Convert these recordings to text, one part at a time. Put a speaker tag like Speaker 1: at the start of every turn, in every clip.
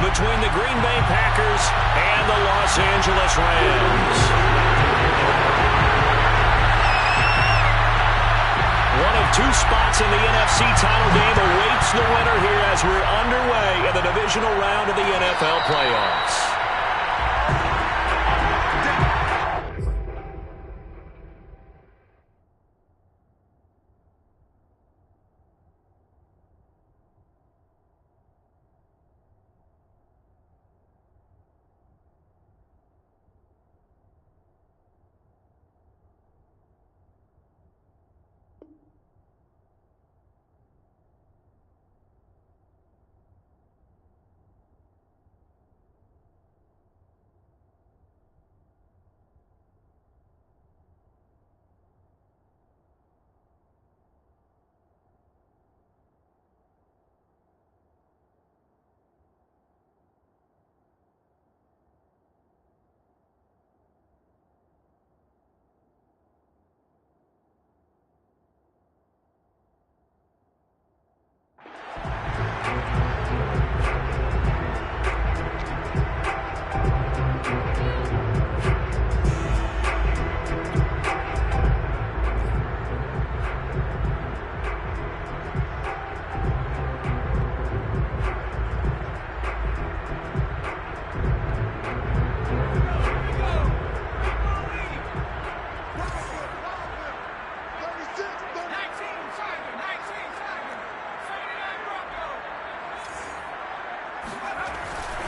Speaker 1: between the Green Bay Packers and the Los Angeles Rams. One of two spots in the NFC title game awaits the winner here as we're underway in the divisional round of the NFL playoffs.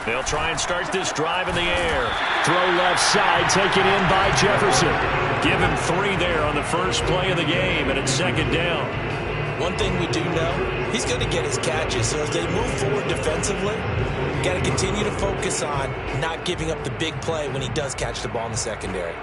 Speaker 1: They'll try and start this drive in the air. Throw left side, taken in by Jefferson. Give him 3 there on the first play of the game, and it's second down.
Speaker 2: One thing we do know, he's going to get his catches. So as they move forward defensively, got to continue to focus on not giving up the big play when he does catch the ball in the secondary.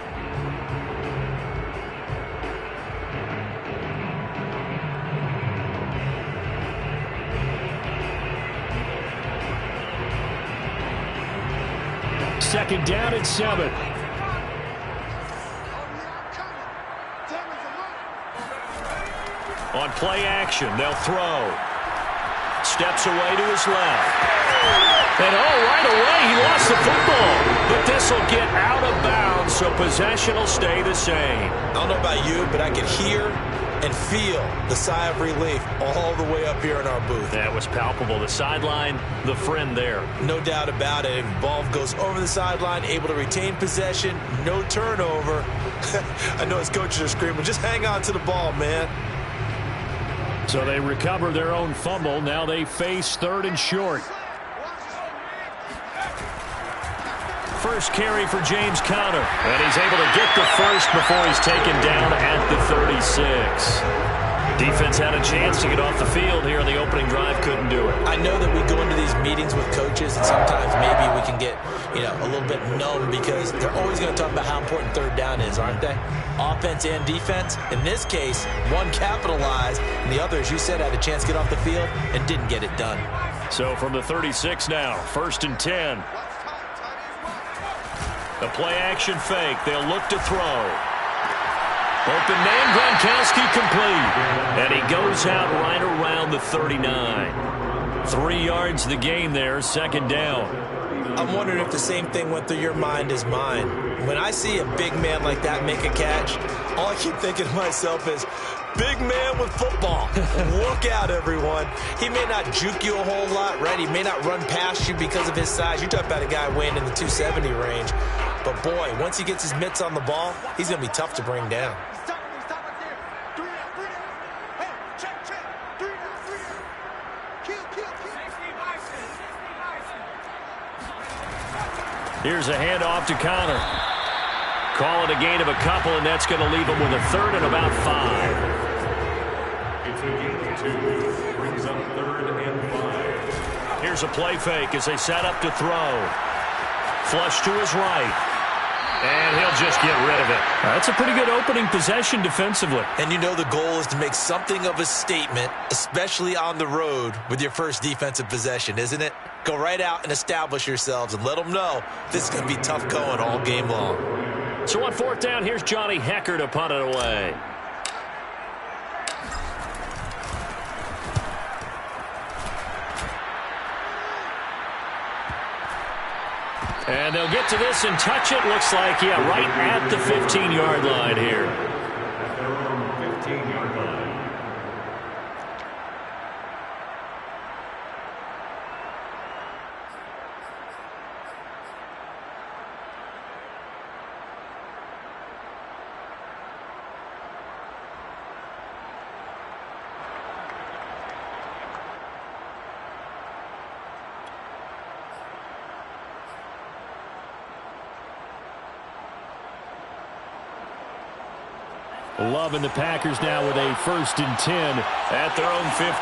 Speaker 1: Second down and 7. On play action, they'll throw. Steps away to his left. And right away, he lost the football. But this will get out of bounds, so possession will stay the same.
Speaker 2: I don't know about you, but I can hear and feel the sigh of relief all the way up here in our booth.
Speaker 1: That was palpable. The sideline, the friend there.
Speaker 2: No doubt about it. If ball goes over the sideline, able to retain possession, no turnover. I know his coaches are screaming, just hang on to the ball, man.
Speaker 1: So they recover their own fumble. Now they face 3rd and short. First carry for James Conner. And he's able to get the first before he's taken down at the 36. Defense had a chance to get off the field here on the opening drive. Couldn't do it.
Speaker 2: I know that we go into these meetings with coaches, and sometimes maybe we can get, a little bit numb because they're always going to talk about how important 3rd down is, aren't they? Offense and defense. In this case, one capitalized, and the other, as you said, had a chance to get off the field and didn't get it done.
Speaker 1: So from the 36 now, 1st and 10. The play-action fake. They'll look to throw. Open man, Gronkowski complete. And he goes out right around the 39. 3 yards the game there, second down.
Speaker 2: I'm wondering if the same thing went through your mind as mine. When I see a big man like that make a catch, all I keep thinking to myself is, big man with football. Look out, everyone. He may not juke you a whole lot, right? He may not run past you because of his size. You talk about a guy weighing in the 270 range. But, boy, once he gets his mitts on the ball, he's going to be tough to bring down.
Speaker 1: Here's a handoff to Conner. Call it a gain of a couple, and that's going to leave him with a 3rd and about 5.
Speaker 3: It's a gain of 2. Brings up 3rd and 5.
Speaker 1: Here's a play fake as they set up to throw. Flush to his right. And he'll just get rid of it. That's a pretty good opening possession defensively.
Speaker 2: And the goal is to make something of a statement, especially on the road with your first defensive possession, isn't it? Go right out and establish yourselves and let them know this is going to be tough going all game long.
Speaker 1: So on 4th down, here's Johnny Hekker to punt it away. And they'll get to this and touch it. Looks like, yeah, right at the 15-yard line here.
Speaker 3: At their own 15-yard line.
Speaker 1: Loving the Packers now with a 1st and 10 at their own 15.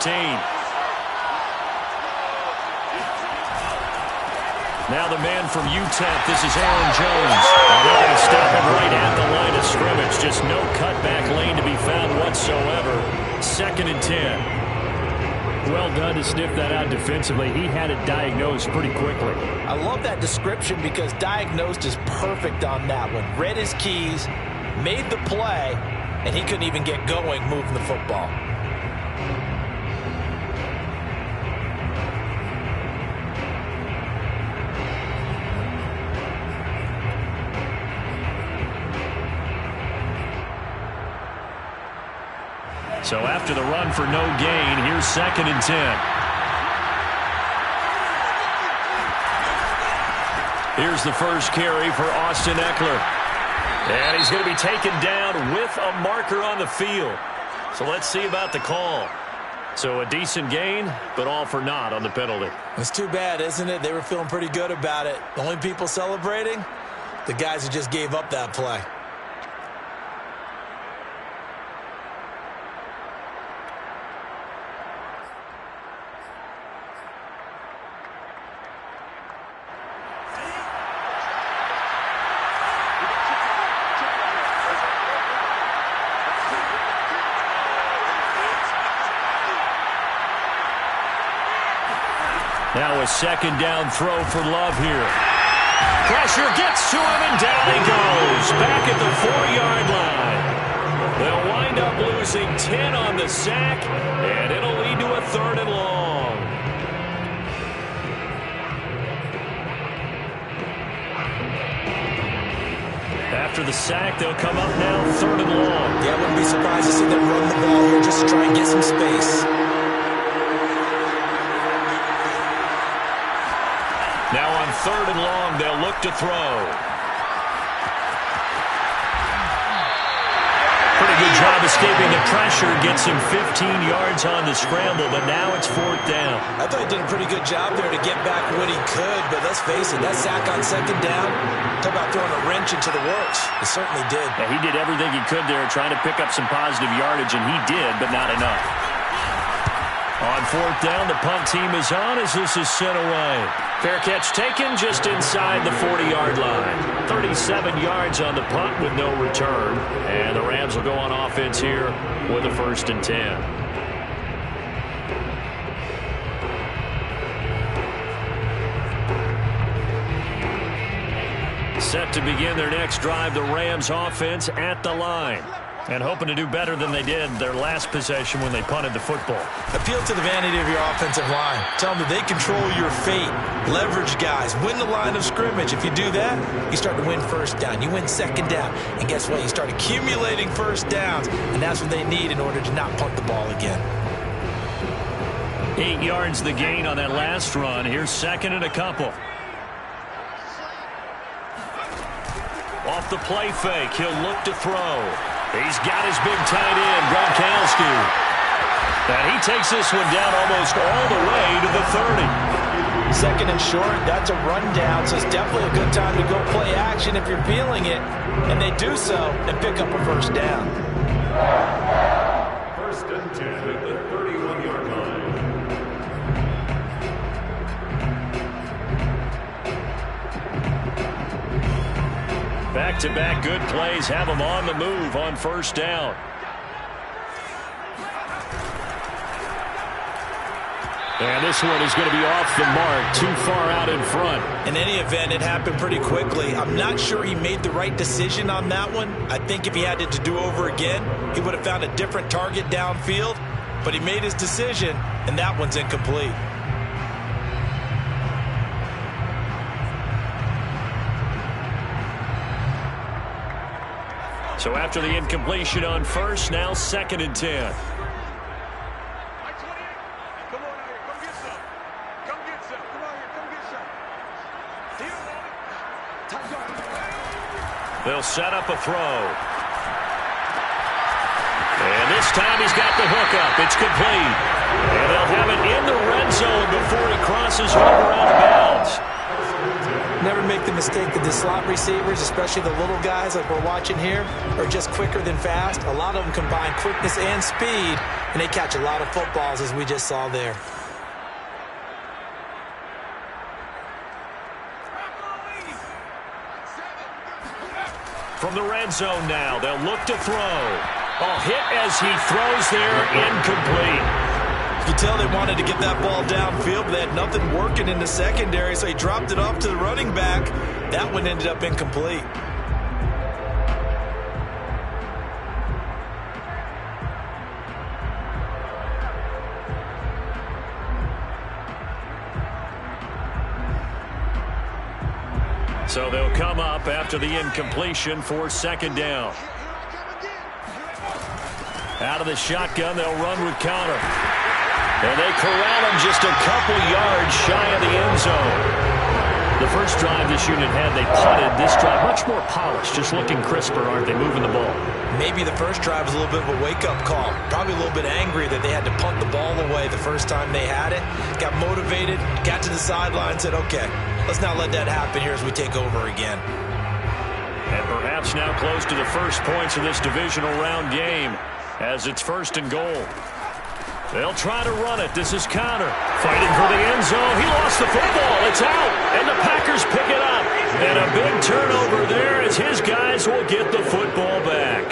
Speaker 1: Now the man from UTEP, this is Aaron Jones. And they're going to stop him right at the line of scrimmage. Just no cutback lane to be found whatsoever. 2nd and 10. Well done to sniff that out defensively. He had it diagnosed pretty quickly.
Speaker 2: I love that description because diagnosed is perfect on that one. Read his keys, made the play, and he couldn't even get going moving the football.
Speaker 1: So after the run for no gain, here's 2nd and 10. Here's the first carry for Austin Eckler. And he's going to be taken down with a marker on the field. So let's see about the call. So a decent gain, but all for naught on the penalty.
Speaker 2: It's too bad, isn't it? They were feeling pretty good about it. The only people celebrating, the guys who just gave up that play.
Speaker 1: Now a 2nd down throw for Love here. Pressure gets to him, and down he goes. Back at the 4-yard line. They'll wind up losing 10 on the sack, and it'll lead to a 3rd and long. After the sack, they'll come up now 3rd and long.
Speaker 2: Yeah, I wouldn't be surprised to see them run the ball here just to try and get some space.
Speaker 1: Now on 3rd and long, they'll look to throw. Pretty good job escaping the pressure. Gets him 15 yards on the scramble, but now it's 4th down.
Speaker 2: I thought he did a pretty good job there to get back what he could, but let's face it, that sack on 2nd down, talk about throwing a wrench into the works. He certainly did.
Speaker 1: Yeah, he did everything he could there trying to pick up some positive yardage, and he did, but not enough. On 4th down, the punt team is on as this is sent away. Fair catch taken just inside the 40-yard line. 37 yards on the punt with no return. And the Rams will go on offense here with a 1st and 10. Set to begin their next drive, the Rams offense at the line. And hoping to do better than they did their last possession when they punted the football.
Speaker 2: Appeal to the vanity of your offensive line. Tell them that they control your fate. Leverage guys. Win the line of scrimmage. If you do that, you start to win 1st down. You win 2nd down. And guess what? You start accumulating 1st downs. And that's what they need in order to not punt the ball again.
Speaker 1: 8 yards the gain on that last run. Here's 2nd and a couple. Off the play fake. He'll look to throw. He's got his big tight end, Gronkowski. And he takes this one down almost all the way to the 30.
Speaker 2: 2nd and short, that's a rundown, so it's definitely a good time to go play action if you're feeling it. And they do so and pick up a 1st down.
Speaker 3: 1st and 10 at the 31-yard line.
Speaker 1: Back-to-back good plays have them on the move on 1st down. And this one is going to be off the mark, too far out in front.
Speaker 2: In any event, it happened pretty quickly. I'm not sure he made the right decision on that one. I think if he had it to do over again, he would have found a different target downfield. But he made his decision, and that one's incomplete.
Speaker 1: So after the incompletion on first, now 2nd and 10. They'll set up a throw. And this time he's got the hook up. It's complete. And they'll have it in the red zone before he crosses over out of bounds.
Speaker 2: Never make the mistake that the slot receivers, especially the little guys like we're watching here, are just quicker than fast. A lot of them combine quickness and speed, and they catch a lot of footballs, as we just saw there.
Speaker 1: From the red zone now, they'll look to throw. Oh, hit as he throws there, incomplete.
Speaker 2: You can tell they wanted to get that ball downfield, but they had nothing working in the secondary, so he dropped it off to the running back. That one ended up incomplete.
Speaker 1: So they'll come up after the incompletion for 2nd down. Out of the shotgun, they'll run with Conner. And they corral him just a couple yards shy of the end zone. The first drive this unit had, they punted. This drive, much more polished, just looking crisper, aren't they, moving the ball?
Speaker 2: Maybe the first drive was a little bit of a wake-up call. Probably a little bit angry that they had to punt the ball away the first time they had it. Got motivated, got to the sideline, said, okay, let's not let that happen here as we take over again.
Speaker 1: And perhaps now close to the first points of this divisional round game as it's 1st and goal. They'll try to run it. This is Conner fighting for the end zone. He lost the football. It's out. And the Packers pick it up. And a big turnover there as his guys will get the football back.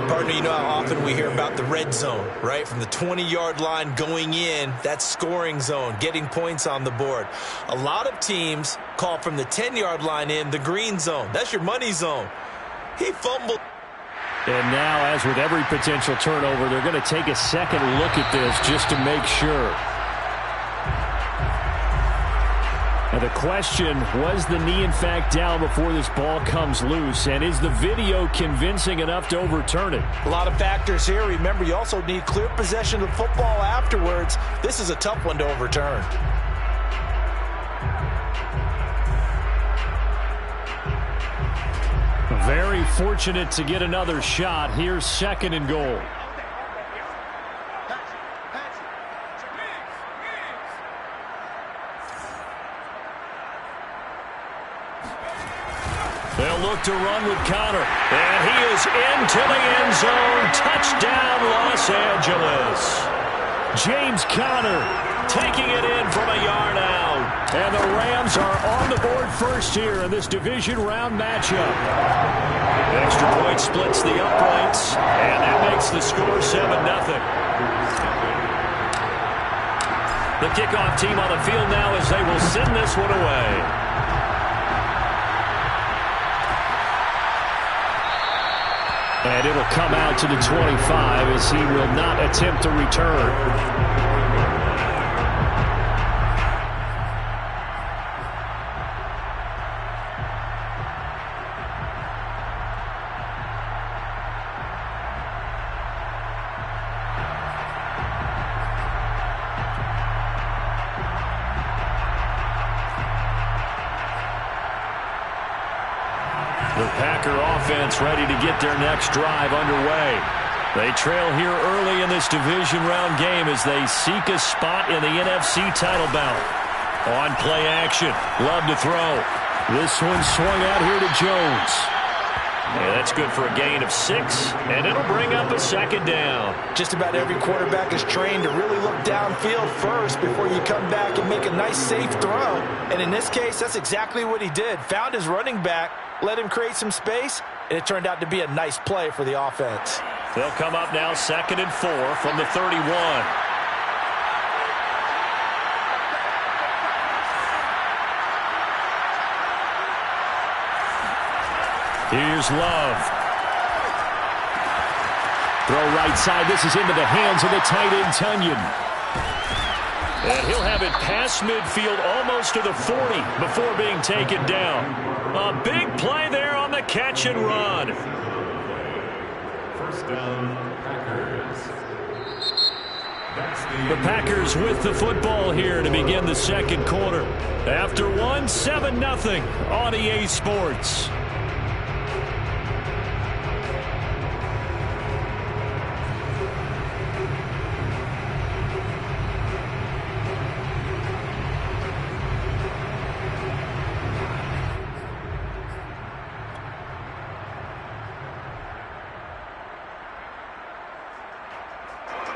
Speaker 2: Partner, you know how often we hear about the red zone, right? From the 20-yard line going in, that's scoring zone, getting points on the board. A lot of teams call from the 10-yard line in the green zone. That's your money zone. He fumbled.
Speaker 1: And now, as with every potential turnover, they're going to take a second look at this just to make sure. Now the question, was the knee in fact down before this ball comes loose? And is the video convincing enough to overturn it?
Speaker 2: A lot of factors here. Remember, you also need clear possession of the football afterwards. This is a tough one to overturn.
Speaker 1: Very fortunate to get another shot. Here's 2nd and goal. They'll look to run with Conner. And he is into the end zone. Touchdown, Los Angeles. James Conner taking it in from a yard out. And the Rams are on the board first here in this division round matchup. Extra point splits the uprights, and that makes the score 7-0. The kickoff team on the field now as they will send this one away. And it'll come out to the 25 as he will not attempt to return. The Packer offense ready to get their next drive underway. They trail here early in this division round game as they seek a spot in the NFC title bout. On play action, Love to throw. This one swung out here to Jones. Yeah, that's good for a gain of 6, and it'll bring up a 2nd down.
Speaker 2: Just about every quarterback is trained to really look downfield first before you come back and make a nice, safe throw. And in this case, that's exactly what he did. Found his running back, let him create some space, and it turned out to be a nice play for the offense.
Speaker 1: They'll come up now 2nd and 4 from the 31. Here's Love. Throw right side. This is into the hands of the tight end, Tunyon. And he'll have it past midfield almost to the 40 before being taken down. A big play there on the catch and run.
Speaker 3: First down, Packers.
Speaker 1: The Packers with the football here to begin the second quarter. After one, 7-0 on EA Sports.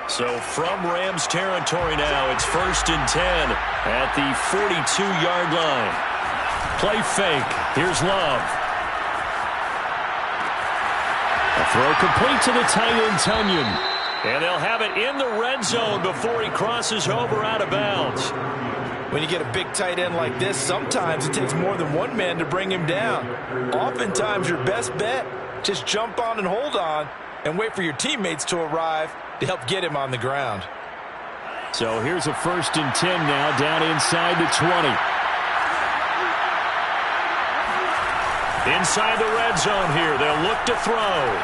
Speaker 1: So from Rams territory now, it's 1st and 10 at the 42-yard line. Play fake. Here's Love. A throw complete to the tight end, Tonyan. And they'll have it in the red zone before he crosses over out of bounds.
Speaker 2: When you get a big tight end like this, sometimes it takes more than one man to bring him down. Oftentimes, your best bet, just jump on and hold on and wait for your teammates to arrive to help get him on the ground.
Speaker 1: So here's a 1st and 10 now, down inside the 20. Inside the red zone here, they'll look to throw.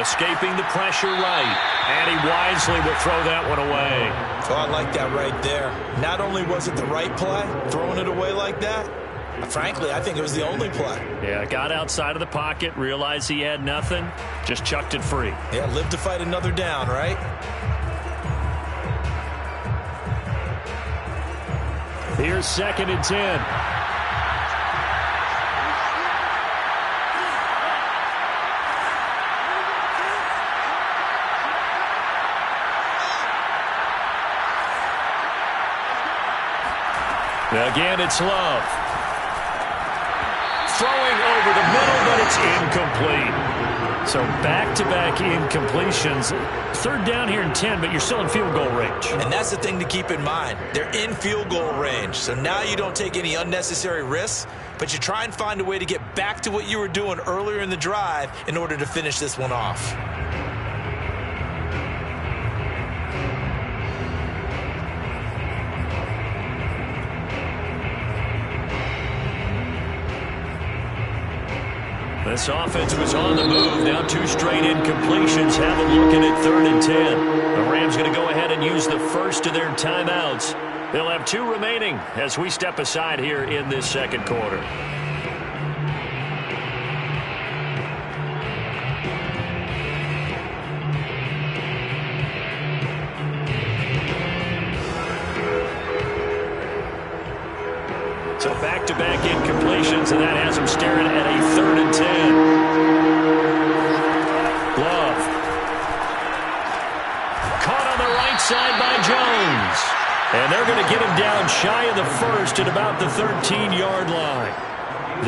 Speaker 1: Escaping the pressure right, and he wisely will throw that one away.
Speaker 2: Oh, I like that right there. Not only was it the right play, throwing it away like that, frankly, I think it was the only play.
Speaker 1: Yeah, got outside of the pocket, realized he had nothing, just chucked it free.
Speaker 2: Yeah, live to fight another down, right?
Speaker 1: Here's 2nd and 10. Again, it's Love. Throwing over the middle, but it's incomplete. So back-to-back incompletions. 3rd down here and 10, but you're still in field goal range.
Speaker 2: And that's the thing to keep in mind. They're in field goal range. So now you don't take any unnecessary risks, but you try and find a way to get back to what you were doing earlier in the drive in order to finish this one off.
Speaker 1: This offense was on the move. Now 2 straight incompletions. Have them looking at 3rd and 10. The Rams going to go ahead and use the first of their timeouts. They'll have 2 remaining as we step aside here in this second quarter. So back-to-back incompletions, and that has them staring at a 3rd and 10. Love. Caught on the right side by Jones. And they're going to get him down shy of the first at about the 13-yard line.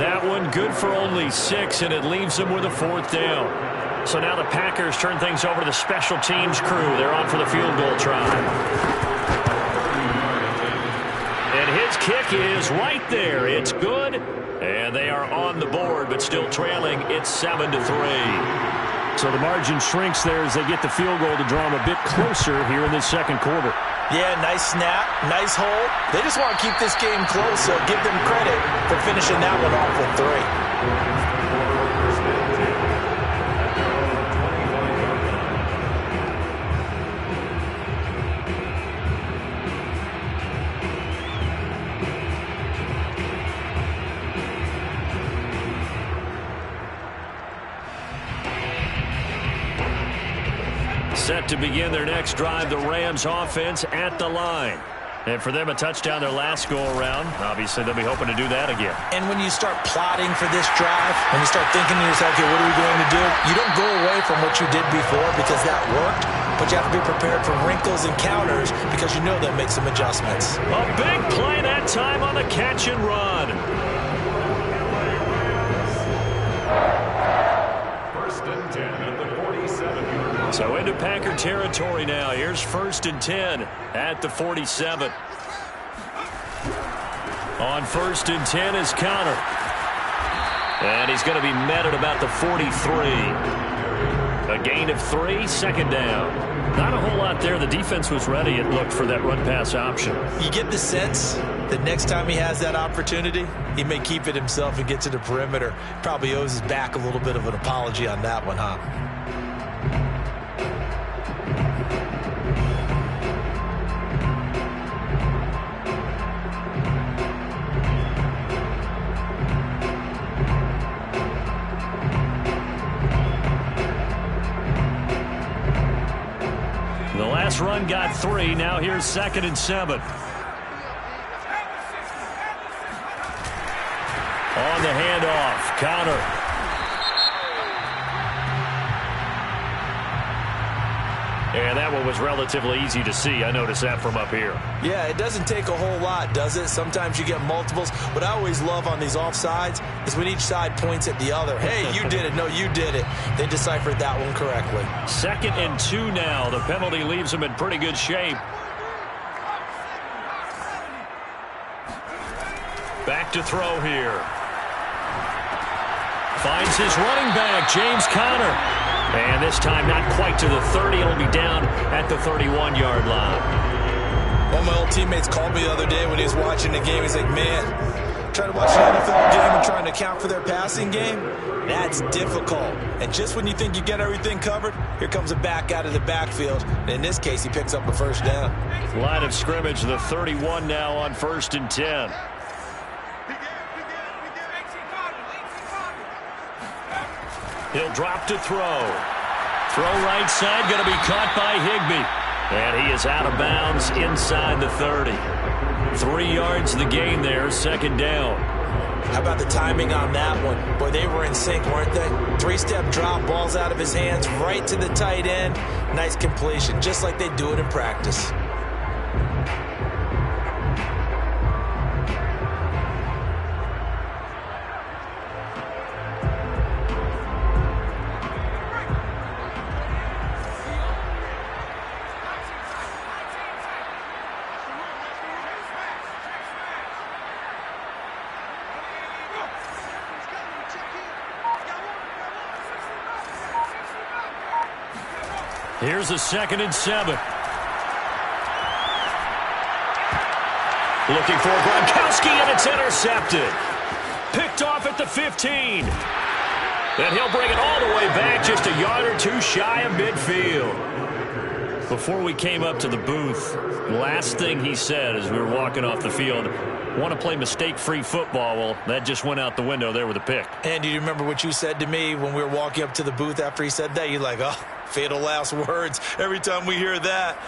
Speaker 1: That one good for only 6, and it leaves them with a 4th down. So now the Packers turn things over to the special teams crew. They're on for the field goal try. And his kick is right there. It's good. And they are on the board, but still trailing. It's 7-3. So the margin shrinks there as they get the field goal to draw them a bit closer here in this second quarter.
Speaker 2: Yeah, nice snap, nice hold. They just want to keep this game close, so give them credit for finishing that one off with 3.
Speaker 1: Set to begin their next drive, the Rams offense at the line. And for them, a touchdown their last go-around. Obviously, they'll be hoping to do that again.
Speaker 2: And when you start plotting for this drive, when you start thinking to yourself, okay, what are we going to do? You don't go away from what you did before because that worked, but you have to be prepared for wrinkles and counters because you know they'll make some adjustments.
Speaker 1: A big play that time on the catch and run.
Speaker 3: First and 10 at the 47.
Speaker 1: So into Packer territory now. Here's 1st and 10 at the 47. On 1st and 10 is Conner. And he's going to be met at about the 43. A gain of 3, 2nd down. Not a whole lot there. The defense was ready, it looked, for that run-pass option.
Speaker 2: You get the sense that next time he has that opportunity, he may keep it himself and get to the perimeter. Probably owes his back a little bit of an apology on that one, huh?
Speaker 1: got 3. Now here's 2nd and 7. On the handoff, Conner. And that one was relatively easy to see. I noticed that from up here.
Speaker 2: Yeah, it doesn't take a whole lot, does it? Sometimes you get multiples. What I always love on these offsides is when each side points at the other. Hey, you did it. No, you did it. They deciphered that one correctly.
Speaker 1: 2nd and 2 now. The penalty leaves them in pretty good shape. Back to throw here. Finds his running back, James Conner. And this time not quite to the 30. It'll be down at the 31-yard line.
Speaker 2: One of my old teammates called me the other day when he was watching the game. He's like, man, trying to watch an NFL game and trying to account for their passing game, that's difficult. And just when you think you get everything covered, here comes a back out of the backfield. And in this case, he picks up a first down.
Speaker 1: Line of scrimmage, the 31 now on 1st and 10. He'll drop to throw. Throw right side, going to be caught by Higbee. And he is out of bounds inside the 30. 3 yards the gain there, 2nd down.
Speaker 2: How about the timing on that one? Boy, they were in sync, weren't they? 3-step drop, balls out of his hands, right to the tight end. Nice completion, just like they do it in practice.
Speaker 1: Here's a 2nd and 7. Looking for Gronkowski, and it's intercepted. Picked off at the 15. And he'll bring it all the way back, just a yard or 2 shy of midfield. Before we came up to the booth, last thing he said as we were walking off the field, want to play mistake-free football. Well, that just went out the window there with a pick.
Speaker 2: And do you remember what you said to me when we were walking up to the booth after he said that? You're like, oh, fatal last words. Every time we hear that,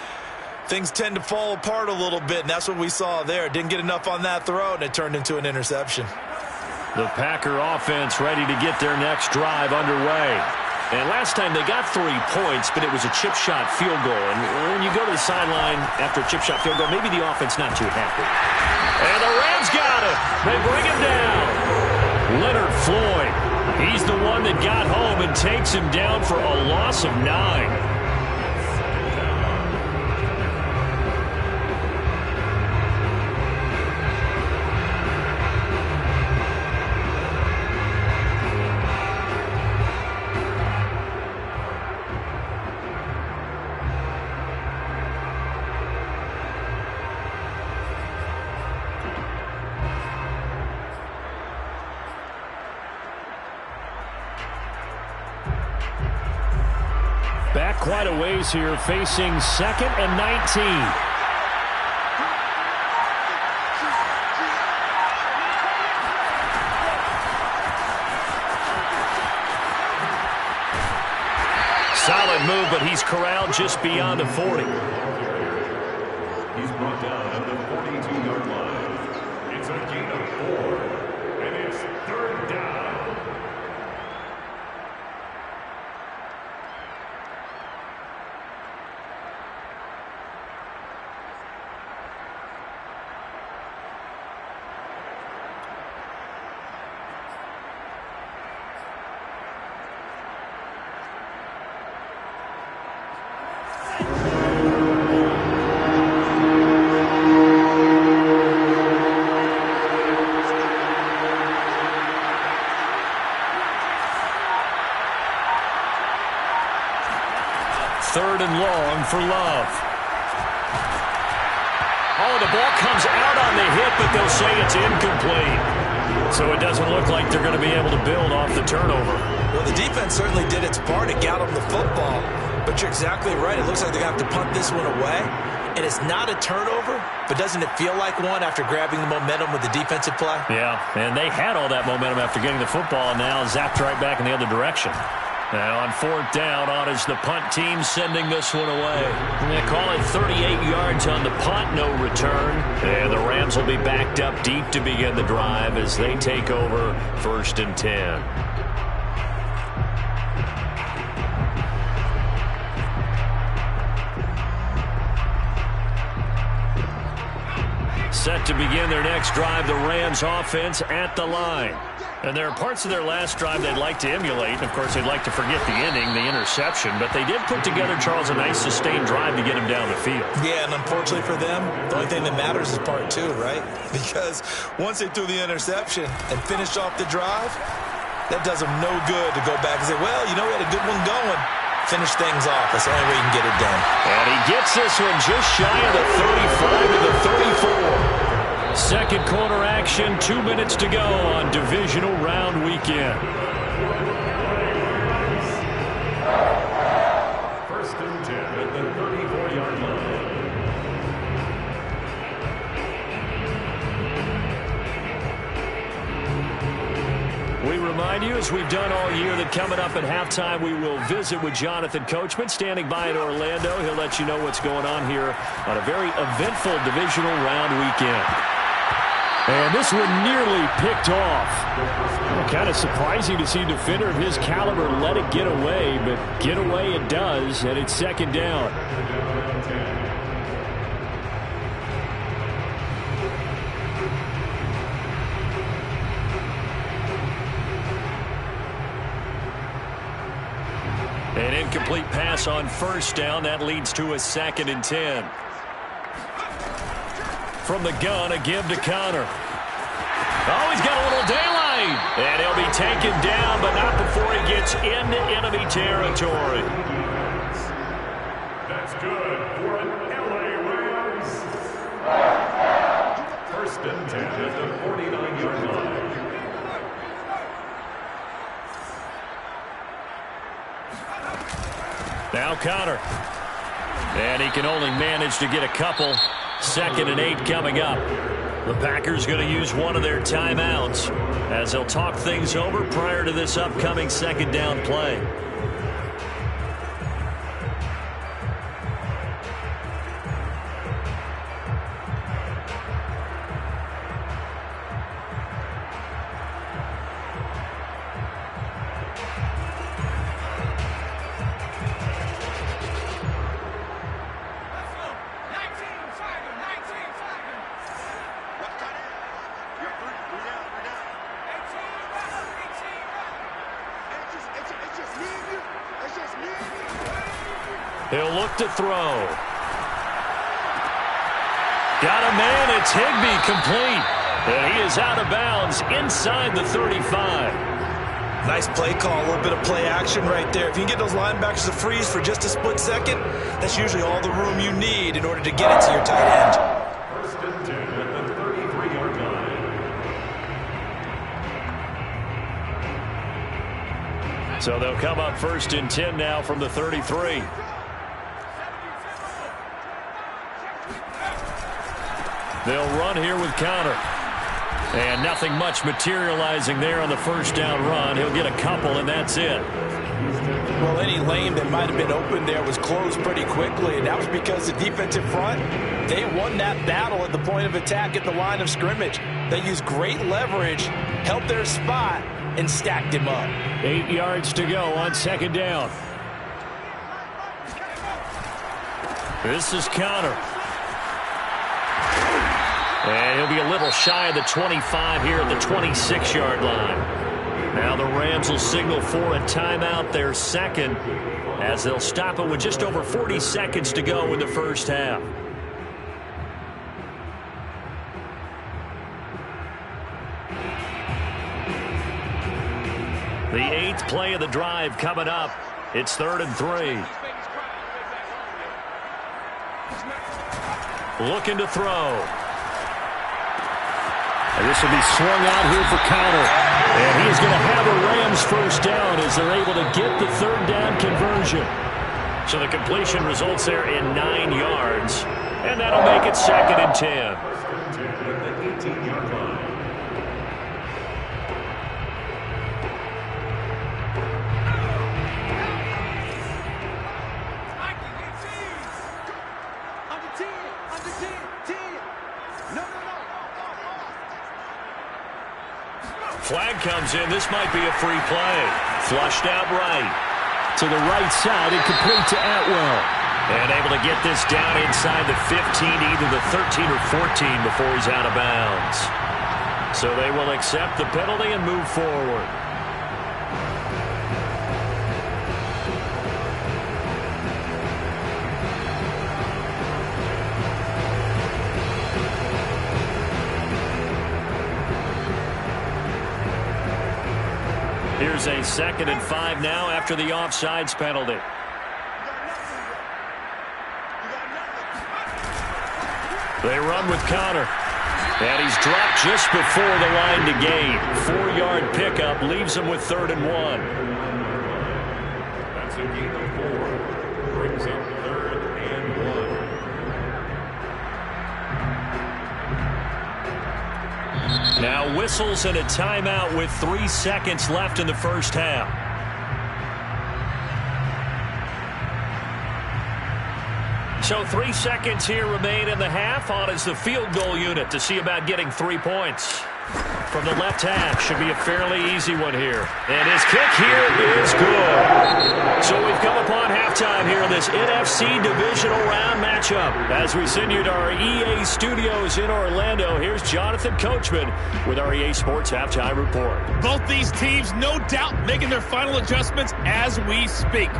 Speaker 2: things tend to fall apart a little bit, and that's what we saw there. Didn't get enough on that throw, and it turned into an interception.
Speaker 1: The Packer offense ready to get their next drive underway. And last time they got 3 points, but it was a chip shot field goal. And when you go to the sideline after a chip shot field goal, maybe the offense not too happy. And the Rams got him. They bring him down. Leonard Floyd. He's the one that got home and takes him down for a loss of 9. Back quite a ways here, facing 2nd and 19. Solid move, but he's corralled just beyond the 40.
Speaker 3: He's brought down at the 42-yard line. It's a gain of 4, and it's 3rd down.
Speaker 1: Third and long for Love. Oh, the ball comes out on the hit, but they'll say it's incomplete. So it doesn't look like they're going to be able to build off the turnover.
Speaker 2: Well, the defense certainly did its part to get them the football. But you're exactly right. It looks like they're going to have to punt this one away. And it's not a turnover, but doesn't it feel like one after grabbing the momentum with the defensive play?
Speaker 1: Yeah, and they had all that momentum after getting the football and now zapped right back in the other direction. Now on fourth down, on is the punt team sending this one away. They call it 38 yards on the punt, no return. And the Rams will be backed up deep to begin the drive as they take over 1st and 10. Set to begin their next drive, the Rams offense at the line. And there are parts of their last drive they'd like to emulate. Of course, they'd like to forget the ending, the interception. But they did put together, Charles, a nice sustained drive to get him down the field.
Speaker 2: Yeah, and unfortunately for them, the only thing that matters is part 2, right? Because once they threw the interception and finished off the drive, that does them no good to go back and say, well, you know, we had a good one going. Finish things off. That's the only way you can get it done.
Speaker 1: And he gets this one just shy of the 35 to the 34. Second quarter action, 2 minutes to go on divisional round weekend.
Speaker 3: 1st and 10 at the 34-yard line.
Speaker 1: We remind you, as we've done all year, that coming up at halftime, we will visit with Jonathan Coachman, standing by in Orlando. He'll let you know what's going on here on a very eventful divisional round weekend. And this one nearly picked off. Kind of surprising to see a defender of his caliber let it get away, but get away it does, and it's 2nd down. An incomplete pass on 1st down. That leads to a 2nd and 10. From the gun, a give to Connor. Oh, he's got a little daylight. And he'll be taken down, but not before he gets into enemy territory.
Speaker 3: That's good for an LA Rams. 1st and 10 at the 49-yard line.
Speaker 1: Now Connor. And he can only manage to get a couple. 2nd and 8 coming up. The Packers going to use one of their timeouts as they'll talk things over prior to this upcoming 2nd down play. He'll look to throw. Got a man. It's Higbee, complete. And he is out of bounds inside the 35.
Speaker 2: Nice play call, a little bit of play action right there. If you can get those linebackers to freeze for just a split second, that's usually all the room you need in order to get it to your tight end.
Speaker 3: 1st and 10 at the 33-yard line.
Speaker 1: So they'll come up 1st and 10 now from the 33. They'll run here with Connor. And nothing much materializing there on the 1st down run. He'll get a couple, and that's it.
Speaker 2: Well, any lane that might have been open there was closed pretty quickly, and that was because the defensive front, they won that battle at the point of attack at the line of scrimmage. They used great leverage, helped their spot, and stacked him up.
Speaker 1: 8 yards to go on 2nd down. This is Connor. And he'll be a little shy of the 25 here at the 26-yard line. Now the Rams will signal for a timeout, their 2nd, as they'll stop it with just over 40 seconds to go in the 1st half. The 8th play of the drive coming up. It's 3rd and 3. Looking to throw. And this will be swung out here for Connor. And he is going to have a Rams 1st down as they're able to get the 3rd down conversion. So the completion results there in 9 yards. And that'll make it 2nd and 10.
Speaker 3: 1st and 10 at the 18-yard line.
Speaker 1: Flag comes in. This might be a free play. Flushed out right.
Speaker 4: To the right side and complete to Atwell.
Speaker 1: And able to get this down inside the 15, either the 13 or 14 before he's out of bounds. So they will accept the penalty and move forward. Here's a 2nd and 5 now after the offsides penalty. They run with Connor. And he's dropped just before the line to gain. 4-yard pickup leaves him with 3rd and 1.
Speaker 3: That's a gain of 4. Brings up 3rd and 1.
Speaker 1: Now whistles and a timeout with 3 seconds left in the first half. So 3 seconds here remain in the half. On is the field goal unit to see about getting 3 points. From the left half, should be a fairly easy one here. And his kick here is good. So we've come upon halftime here in this NFC Divisional Round matchup. As we send you to our EA studios in Orlando, here's Jonathan Coachman with our EA Sports Halftime Report.
Speaker 5: Both these teams, no doubt, making their final adjustments as we speak.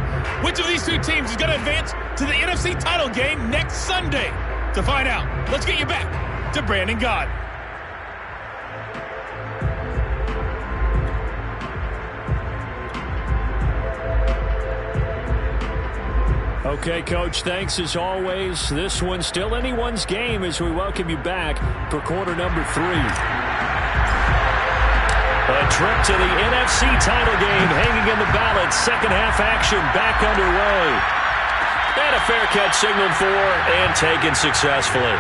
Speaker 5: Which of these two teams is going to advance to the NFC title game next Sunday? To find out, let's get you back to Brandon Gaudin.
Speaker 1: Okay, Coach, thanks as always. This one's still anyone's game as we welcome you back for quarter number 3. A trip to the NFC title game hanging in the balance. Second half action back underway. And a fair catch signaled for and taken successfully.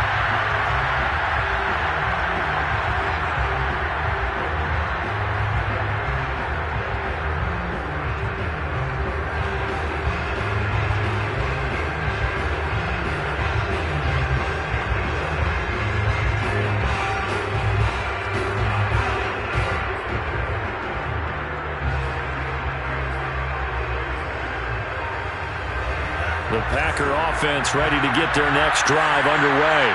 Speaker 1: The Packer offense ready to get their next drive underway.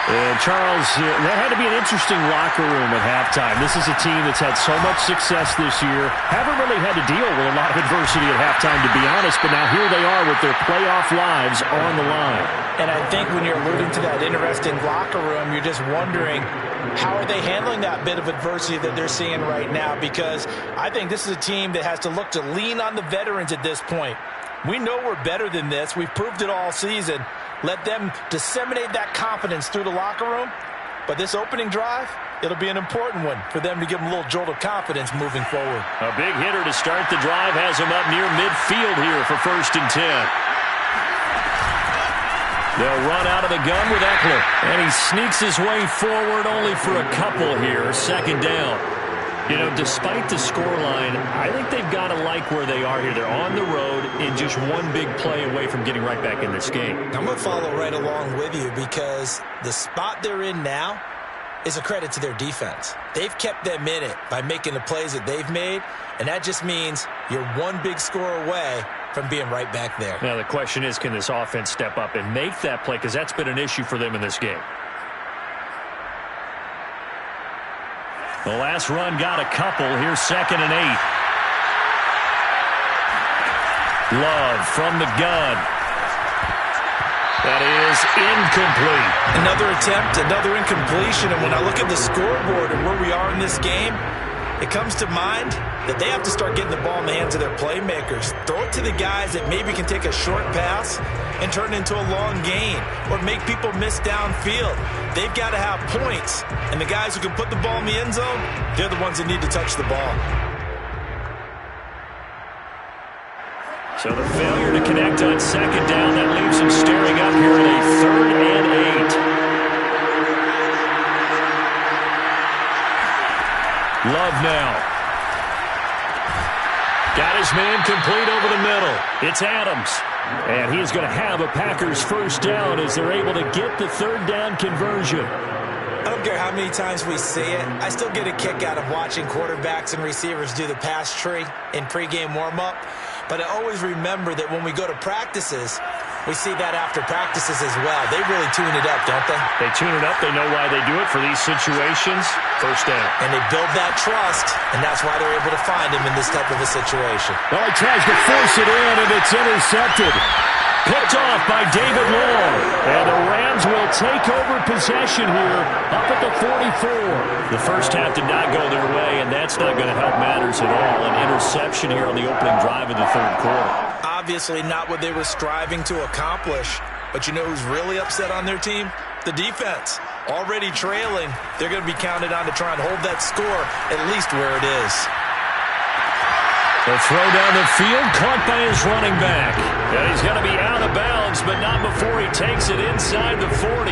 Speaker 4: And, Charles, that had to be an interesting locker room at halftime. This is a team that's had so much success this year. Haven't really had to deal with a lot of adversity at halftime, to be honest, but now here they are with their playoff lives on the line.
Speaker 2: And I think when you're alluding to that interesting locker room, you're just wondering, how are they handling that bit of adversity that they're seeing right now? Because I think this is a team that has to look to lean on the veterans at this point. We know we're better than this. We've proved it all season. Let them disseminate that confidence through the locker room. But this opening drive, it'll be an important one for them to give them a little jolt of confidence moving forward.
Speaker 1: A big hitter to start the drive has him up near midfield here for 1st and 10. They'll run out of the gun with Eckler. And he sneaks his way forward only for a couple here. 2nd down. You know, despite the scoreline, I think they've got to like where they are here. They're on the road and just one big play away from getting right back in this game.
Speaker 2: I'm going to follow right along with you because the spot they're in now is a credit to their defense. They've kept them in it by making the plays that they've made, and that just means you're one big score away from being right back there.
Speaker 1: Now, the question is, can this offense step up and make that play? Because that's been an issue for them in this game. The last run got a couple. Here's 2nd and 8. Love from the gun. That is incomplete.
Speaker 2: Another attempt, another incompletion. And when I look at the scoreboard and where we are in this game, it comes to mind that they have to start getting the ball in the hands of their playmakers. Throw it to the guys that maybe can take a short pass and turn it into a long gain or make people miss downfield. They've got to have points, and the guys who can put the ball in the end zone, they're the ones that need to touch the ball.
Speaker 1: So the failure to connect on 2nd down, that leaves them staring up here at a 3rd and 8. Love now. Got his man complete over the middle. It's Adams. And he is going to have a Packers 1st down as they're able to get the 3rd down conversion.
Speaker 2: I don't care how many times we see it, I still get a kick out of watching quarterbacks and receivers do the pass tree in pregame warm-up. But I always remember that when we go to practices, we see that after practices as well. They really tune it up, don't they?
Speaker 4: They tune it up. They know why they do it for these situations. First down.
Speaker 2: And they build that trust, and that's why they're able to find him in this type of a situation.
Speaker 4: Well, he tries to force it in, and it's intercepted. Picked off by David Long. And the Rams will take over possession here up at the 44.
Speaker 1: The first half did not go their way, and that's not going to help matters at all. An interception here on the opening drive of the third quarter.
Speaker 2: Obviously not what they were striving to accomplish. But you know who's really upset on their team? The defense. Already trailing, they're going to be counted on to try and hold that score at least where it is.
Speaker 1: The throw down the field, caught by his running back. And he's going to be out of bounds, but not before he takes it inside the 40.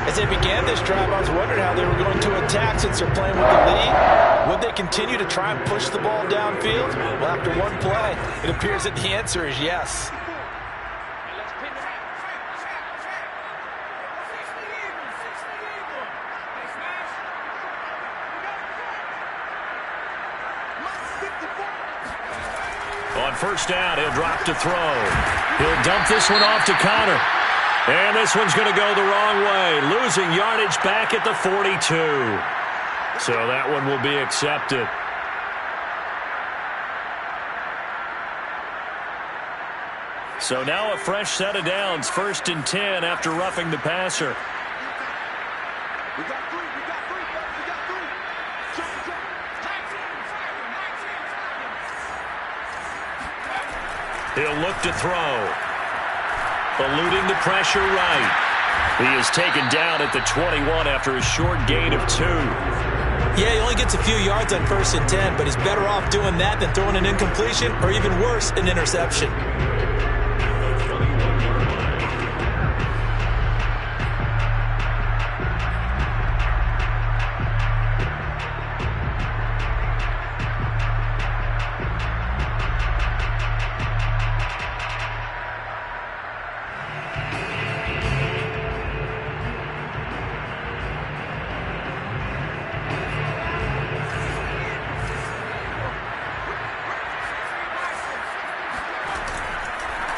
Speaker 2: As they began this drive, I was wondering how they were going to attack since they're playing with the lead. Would they continue to try and push the ball downfield? Well, after one play, it appears that the answer is yes.
Speaker 1: On first down, he'll drop to throw. He'll dump this one off to Connor. And this one's going to go the wrong way, losing yardage back at the 42. So that one will be accepted. So now a fresh set of downs, 1st and 10 after roughing the passer. He'll look to throw. Eluding the pressure right. He is taken down at the 21 after a short gain of 2.
Speaker 2: Yeah, he only gets a few yards on 1st and 10, but he's better off doing that than throwing an incompletion or even worse, an interception.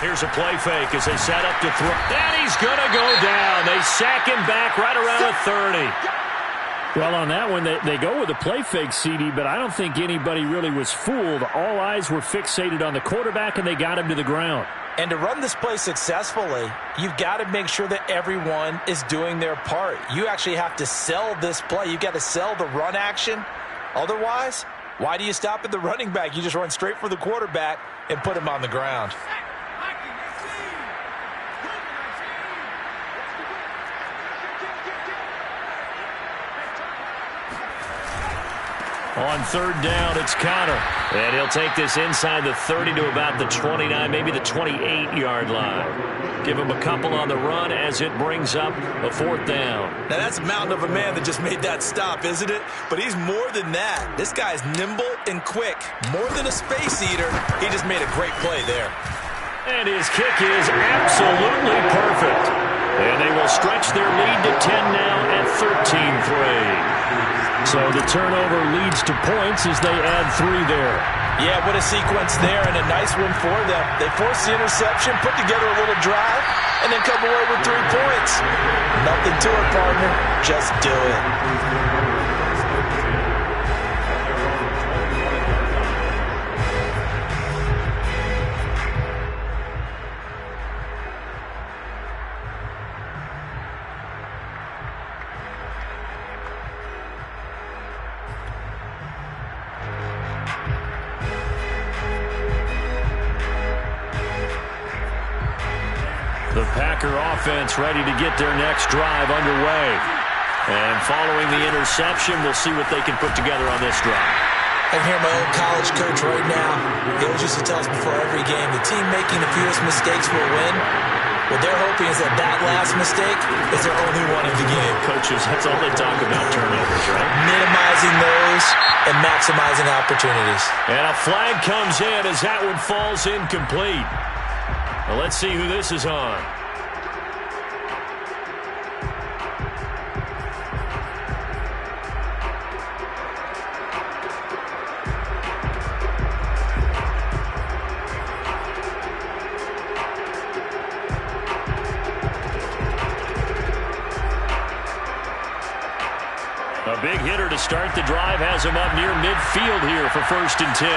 Speaker 1: Here's a play fake as they set up to throw. And he's going to go down. They sack him back right around the 30.
Speaker 4: Well, on that one, they go with a play fake, CD, but I don't think anybody really was fooled. All eyes were fixated on the quarterback, and they got him to the ground.
Speaker 2: And to run this play successfully, you've got to make sure that everyone is doing their part. You actually have to sell this play. You've got to sell the run action. Otherwise, why do you stop at the running back? You just run straight for the quarterback and put him on the ground.
Speaker 1: On 3rd down, it's Connor. And he'll take this inside the 30 to about the 29, maybe the 28-yard line. Give him a couple on the run as it brings up a 4th down.
Speaker 2: Now, that's a mountain of a man that just made that stop, isn't it? But he's more than that. This guy's nimble and quick. More than a space eater. He just made a great play there.
Speaker 1: And his kick is absolutely perfect. And they will stretch their lead to 10 now at 13-3.
Speaker 4: So the turnover leads to points as they add 3 there.
Speaker 2: Yeah, what a sequence there, and a nice one for them. They force the interception, put together a little drive, and then come away with 3 points. Nothing to it, partner. Just do it.
Speaker 1: The Packer offense ready to get their next drive underway. And following the interception, we'll see what they can put together on this drive.
Speaker 2: I can hear my old college coach right now. He always used to tell us before every game, the team making the fewest mistakes will win. What they're hoping is that that last mistake is their only one of the game.
Speaker 1: Coaches, that's all they talk about, turnovers, right?
Speaker 2: Minimizing those and maximizing opportunities.
Speaker 1: And a flag comes in as that one falls incomplete. Well, let's see who this is on. hitter to start the drive has him up near midfield here for 1st and 10.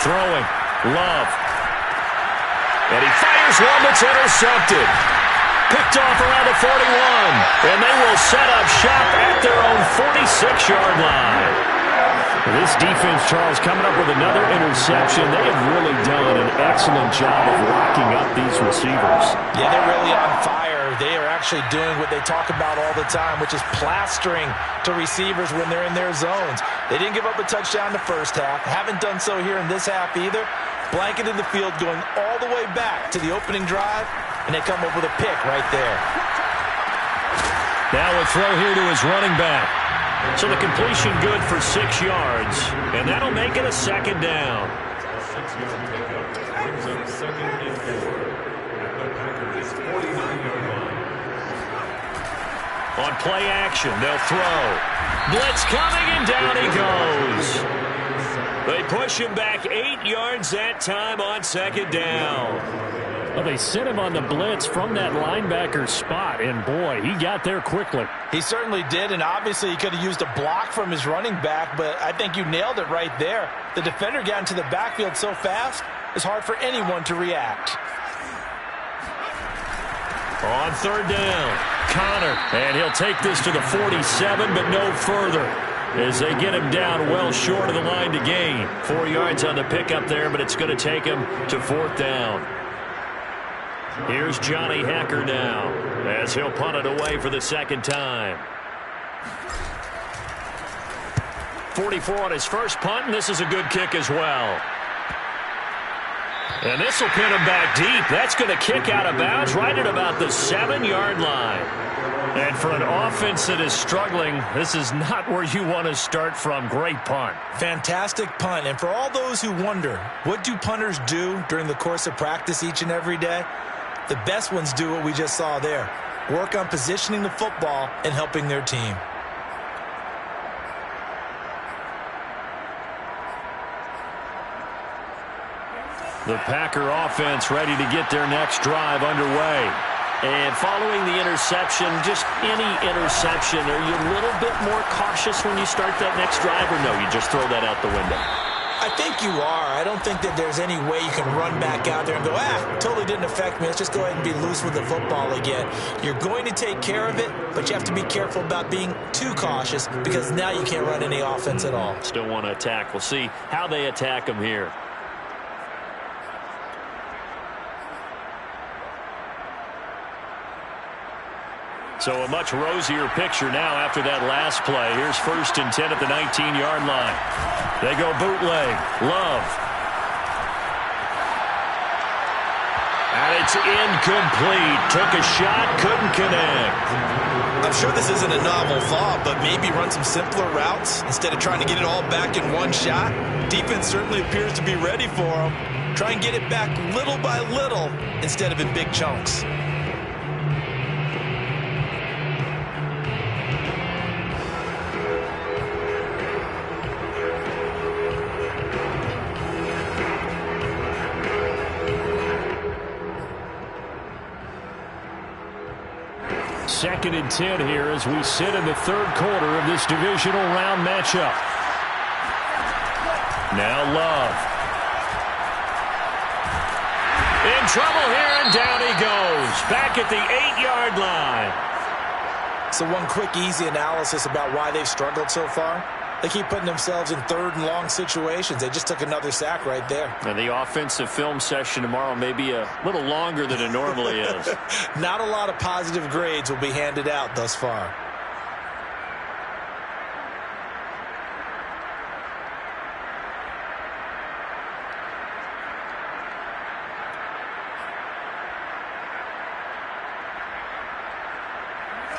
Speaker 1: Throwing. Love. And he fires one that's intercepted. Picked off around the 41. And they will set up shop at their own 46-yard line.
Speaker 4: This defense, Charles, coming up with another interception. They have really done an excellent job of locking up these receivers.
Speaker 2: Yeah, they're really on fire. They are actually doing what they talk about all the time, which is plastering to receivers when they're in their zones. They didn't give up a touchdown in the first half. Haven't done so here in this half either. Blanketed the field going all the way back to the opening drive, and they come up with a pick right there.
Speaker 1: Now a throw here to his running back. So the completion good for 6 yards, and that'll make it a 2nd down.
Speaker 3: 6-yard pickup brings up 2nd and 4 at the Packers' 49-yard line.
Speaker 1: On play action, they'll throw. Blitz coming, and down he goes. They push him back 8 yards that time on 2nd down.
Speaker 4: Well, they sent him on the blitz from that linebacker spot, and boy, he got there quickly.
Speaker 2: He certainly did, and obviously he could have used a block from his running back, but I think you nailed it right there. The defender got into the backfield so fast, it's hard for anyone to react.
Speaker 1: On 3rd down, Connor, and he'll take this to the 47, but no further, as they get him down well short of the line to gain. 4 yards on the pickup there, but it's going to take him to 4th down. Here's Johnny Hekker now, as he'll punt it away for the 2nd time. 44 on his first punt, and this is a good kick as well. And this will pin him back deep. That's going to kick out of bounds right at about the 7-yard line. And for an offense that is struggling, this is not where you want to start from. Great punt.
Speaker 2: Fantastic punt. And for all those who wonder, what do punters do during the course of practice each and every day? The best ones do what we just saw there. Work on positioning the football and helping their team.
Speaker 1: The Packer offense ready to get their next drive underway. And following the interception, just any interception, are you a little bit more cautious when you start that next drive, or no, you just throw that out the window?
Speaker 2: I think you are. I don't think that there's any way you can run back out there and go, totally didn't affect me. Let's just go ahead and be loose with the football again. You're going to take care of it, but you have to be careful about being too cautious because now you can't run any offense at all.
Speaker 1: Still want to attack. We'll see how they attack him here. So a much rosier picture now after that last play. Here's 1st and 10 at the 19-yard line. They go bootleg. Love. And it's incomplete. Took a shot, couldn't connect.
Speaker 2: I'm sure this isn't a novel thought, but maybe run some simpler routes instead of trying to get it all back in one shot. Defense certainly appears to be ready for them. Try and get it back little by little instead of in big chunks.
Speaker 4: Second and 10 here as we sit in the 3rd quarter of this divisional round matchup.
Speaker 1: Now Love. In trouble here, and down he goes. Back at the 8-yard line.
Speaker 2: So one quick, easy analysis about why they've struggled so far. They keep putting themselves in 3rd and long situations. They just took another sack right there.
Speaker 1: And the offensive film session tomorrow may be a little longer than it normally is.
Speaker 2: Not a lot of positive grades will be handed out thus far.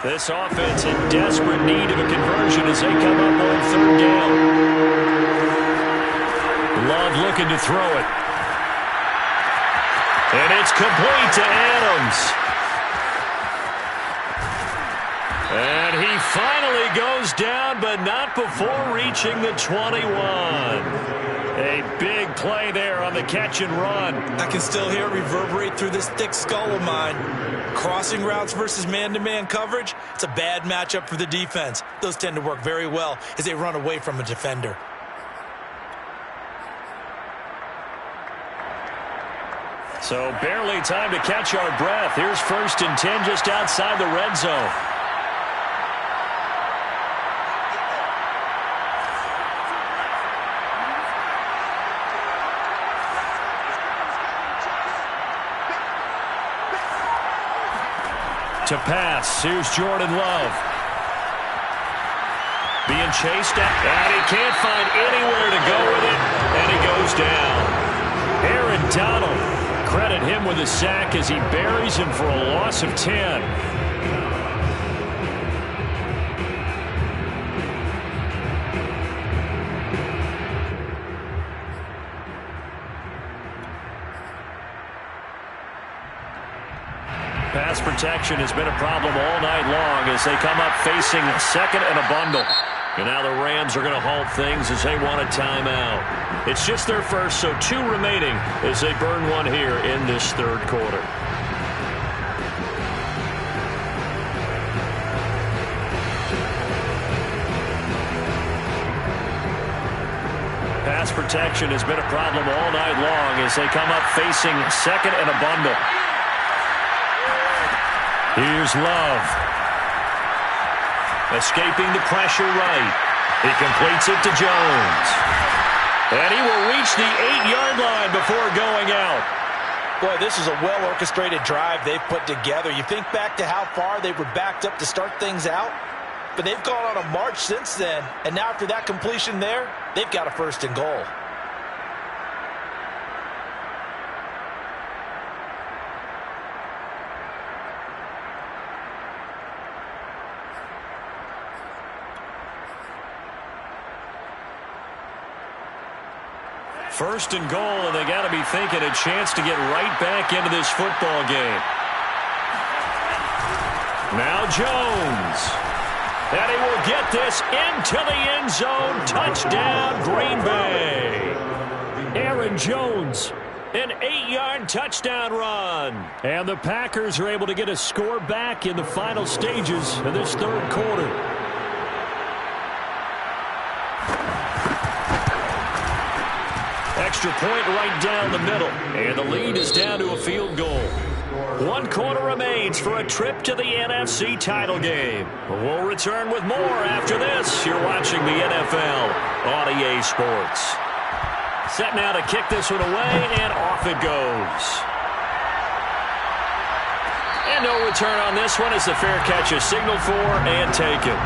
Speaker 1: This offense in desperate need of a conversion as they come up on 3rd down. Love looking to throw it. And it's complete to Adams. And he finally he goes down, but not before reaching the 21. A big play there on the catch and run.
Speaker 2: I can still hear it reverberate through this thick skull of mine. Crossing routes versus man-to-man coverage, it's a bad matchup for the defense. Those tend to work very well as they run away from a defender.
Speaker 1: So barely time to catch our breath. Here's 1st and 10 just outside the red zone. To pass, here's Jordan Love. Being chased at, and he can't find anywhere to go with it, and he goes down. Aaron Donald, credit him with a sack as he buries him for a loss of 10. Pass protection has been a problem all night long as they come up facing 2nd and a bundle. And now the Rams are going to halt things as they want a timeout. It's just their first, so 2 remaining as they burn one here in this 3rd quarter. Pass protection has been a problem all night long as they come up facing 2nd and a bundle. Here's Love. Escaping the pressure right. He completes it to Jones. And he will reach the 8-yard line before going out.
Speaker 2: Boy, this is a well-orchestrated drive they've put together. You think back to how far they were backed up to start things out, but they've gone on a march since then. And now after that completion there, they've got a 1st and goal.
Speaker 1: First and goal, and they got to be thinking a chance to get right back into this football game. Now Jones. And he will get this into the end zone. Touchdown, Green Bay. Aaron Jones, an 8-yard touchdown run. And the Packers are able to get a score back in the final stages of this 3rd quarter. Extra point right down the middle. And the lead is down to a field goal. 1 quarter remains for a trip to the NFC title game. We'll return with more after this. You're watching the NFL on EA Sports. Set now to kick this one away, and off it goes. And no return on this one as the fair catch is signaled for and taken.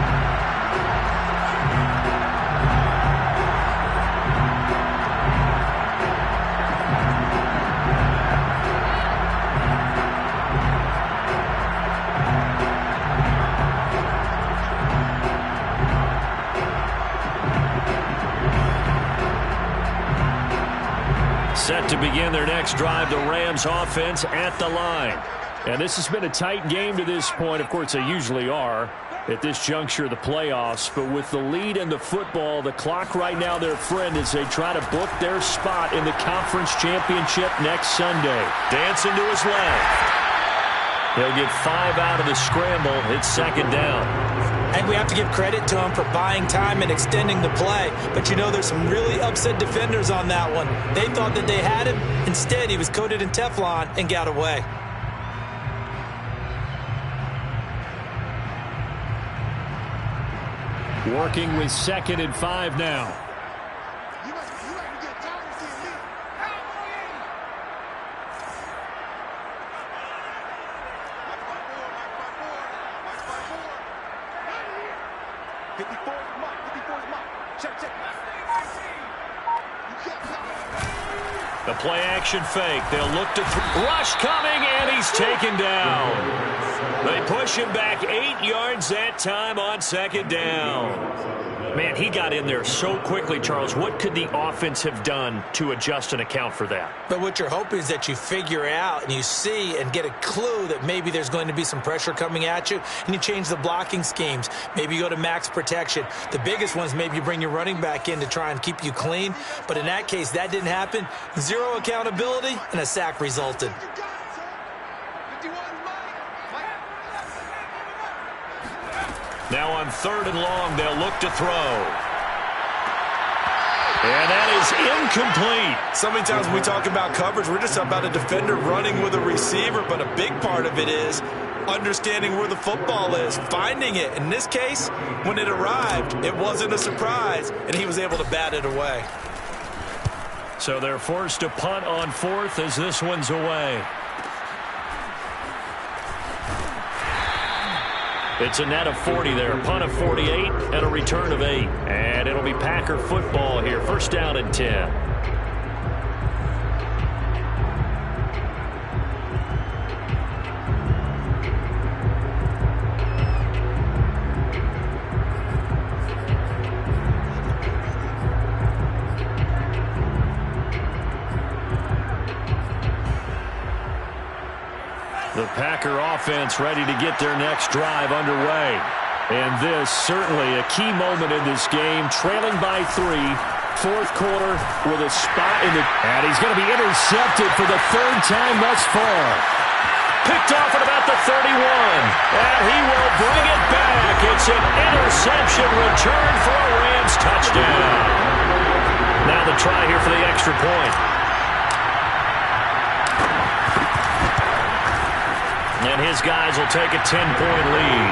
Speaker 1: Set to begin their next drive, the Rams offense at the line. And this has been a tight game to this point. Of course, they usually are at this juncture of the playoffs. But with the lead in the football, the clock right now their friend as they try to book their spot in the conference championship next Sunday. Dancing to his left. He'll get 5 out of the scramble. It's 2nd down.
Speaker 2: And we have to give credit to him for buying time and extending the play. But you know, there's some really upset defenders on that one. They thought that they had him. Instead, he was coated in Teflon and got away.
Speaker 4: Working with 2nd and 5 now.
Speaker 1: The play action fake. They'll look to rush coming, and he's taken down. They push him back 8 yards that time on second down. Man, he got in there so quickly, Charles. What could the offense have done to adjust and account for that?
Speaker 2: But what you're hoping is that you figure out and you see and get a clue that maybe there's going to be some pressure coming at you, and you change the blocking schemes. Maybe you go to max protection. The biggest ones, maybe you bring your running back in to try and keep you clean. But in that case, that didn't happen. Zero accountability, and a sack resulted.
Speaker 1: Now on 3rd and long, they'll look to throw. And that is incomplete.
Speaker 2: So many times when we talk about coverage, we're just about a defender running with a receiver, but a big part of it is understanding where the football is, finding it. In this case, when it arrived, it wasn't a surprise, and he was able to bat it away.
Speaker 1: So they're forced to punt on 4th as this one's away. It's a net of 40 there, a punt of 48, and a return of 8. And it'll be Packer football here, 1st down and 10. The Packer offense ready to get their next drive underway. And this certainly a key moment in this game, trailing by 3, 4th quarter with a spot in the... And he's going to be intercepted for the 3rd time thus far. Picked off at about the 31. And he will bring it back. It's an interception return for a Rams touchdown. Now the try here for the extra point. And his guys will take a 10-point lead.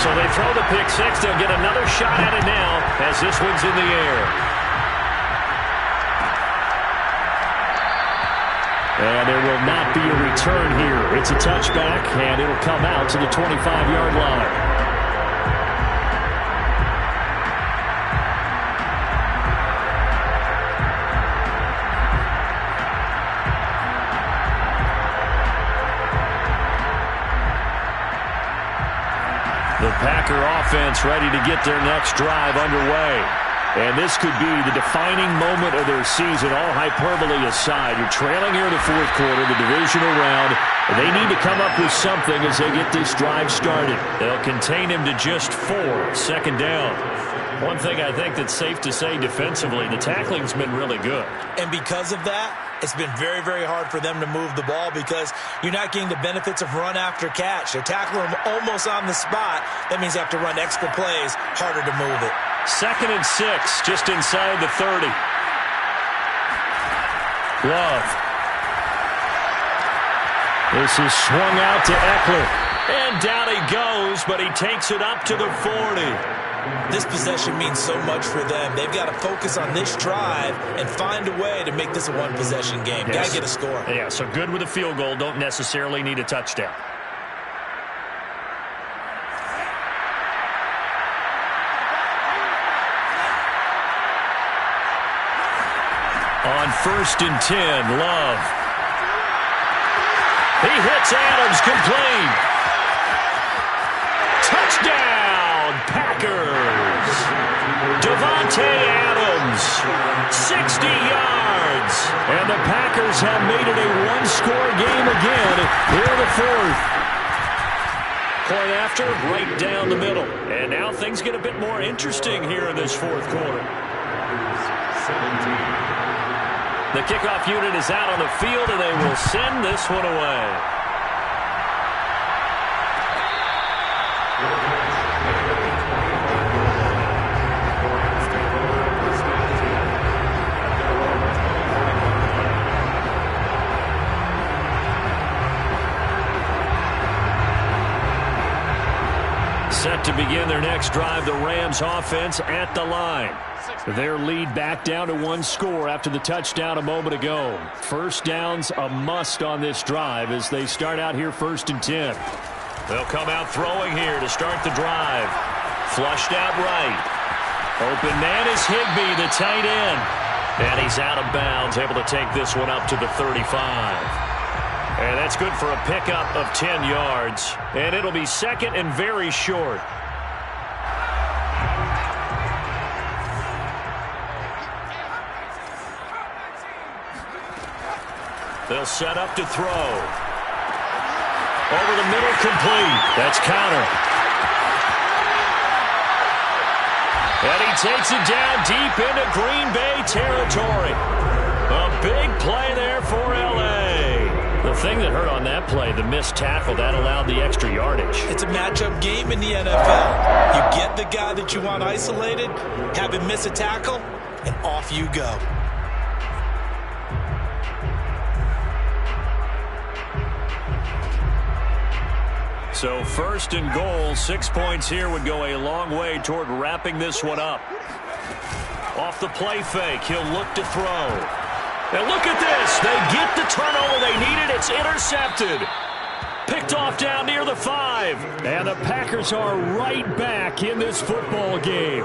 Speaker 1: So they throw the pick six. They'll get another shot at it now as this one's in the air. And there will not be a return here. It's a touchback, and it'll come out to the 25-yard line. The Packer offense ready to get their next drive underway. And this could be the defining moment of their season, all hyperbole aside. You're trailing here in the 4th quarter, the divisional round. They need to come up with something as they get this drive started. They'll contain him to just 4, 2nd down. One thing I think that's safe to say defensively, the tackling's been really good.
Speaker 2: And because of that, it's been very, very hard for them to move the ball because you're not getting the benefits of run after catch. They're tackling them almost on the spot. That means they have to run extra plays, harder to move it.
Speaker 1: 2nd and 6, just inside the 30. Love. This is swung out to Eckler. And down he goes, but he takes it up to the 40.
Speaker 2: This possession means so much for them. They've got to focus on this drive and find a way to make this a one-possession game.
Speaker 1: Yes.
Speaker 2: Got to get a score.
Speaker 1: Yeah, so good with a field goal. Don't necessarily need a touchdown. On 1st and 10, Love. He hits Adams, complete. Touchdown, Packers. Davante Adams, 60 yards. And the Packers have made it a one-score game again here in the 4th. Point after, right down the middle. And now things get a bit more interesting here in this 4th quarter.
Speaker 3: 17.
Speaker 1: The kickoff unit is out on the field, and they will send this one away. Set to begin their next drive, the Rams offense at the line. Their lead back down to 1 score after the touchdown a moment ago. 1st down's a must on this drive as they start out here 1st and 10. They'll come out throwing here to start the drive. Flushed out right. Open man is Higbee, the tight end. And he's out of bounds, able to take this one up to the 35. And that's good for a pickup of 10 yards. And it'll be second and very short. They'll set up to throw. Over the middle, complete. That's counter. And he takes it down deep into Green Bay territory. A big play there for L.A. The thing that hurt on that play, the missed tackle, that allowed the extra yardage.
Speaker 2: It's a matchup game in the NFL. You get the guy that you want isolated, have him miss a tackle, and off you go.
Speaker 1: So first and goal, 6 points here would go a long way toward wrapping this one up. Off the play fake, he'll look to throw. And look at this. They get the turnover they needed. It's intercepted. Picked off down near the 5.
Speaker 4: And the Packers are right back in this football game.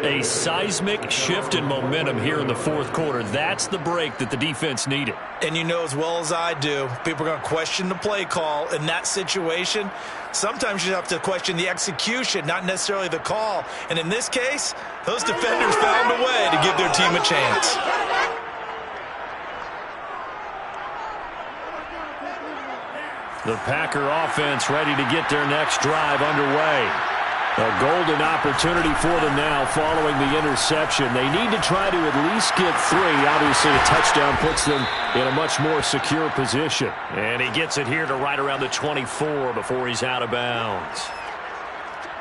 Speaker 1: A seismic shift in momentum here in the fourth quarter. That's the break that the defense needed.
Speaker 2: And you know as well as I do, people are going to question the play call in that situation. Sometimes you have to question the execution, not necessarily the call. And in this case, those defenders found a way to give their team a chance.
Speaker 4: The Packer offense ready to get their next drive underway. A golden opportunity for them now following the interception. They need to try to at least get 3. Obviously, a touchdown puts them in a much more secure position.
Speaker 1: And he gets it here to right around the 24 before he's out of bounds.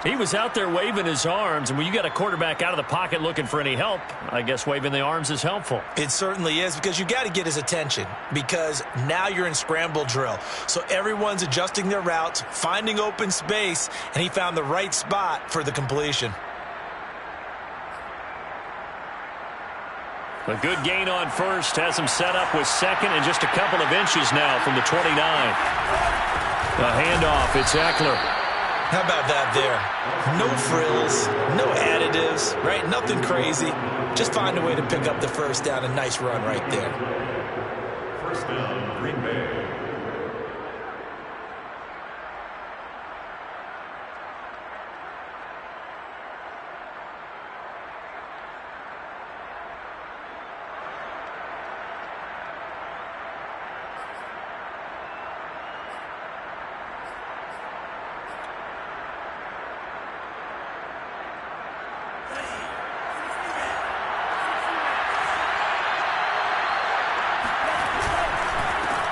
Speaker 1: He was out there waving his arms, and when you got a quarterback out of the pocket looking for any help, I guess waving the arms is helpful.
Speaker 2: It certainly is, because you got to get his attention, because now you're in scramble drill. So everyone's adjusting their routes, finding open space, and he found the right spot for the completion.
Speaker 1: A good gain on first, has him set up with second and just a couple of inches now from the 29. A handoff, it's Eckler.
Speaker 2: How about that there? No frills, no additives, right? Nothing crazy. Just find a way to pick up the first down. A nice run right there.
Speaker 3: First down, Green Bay.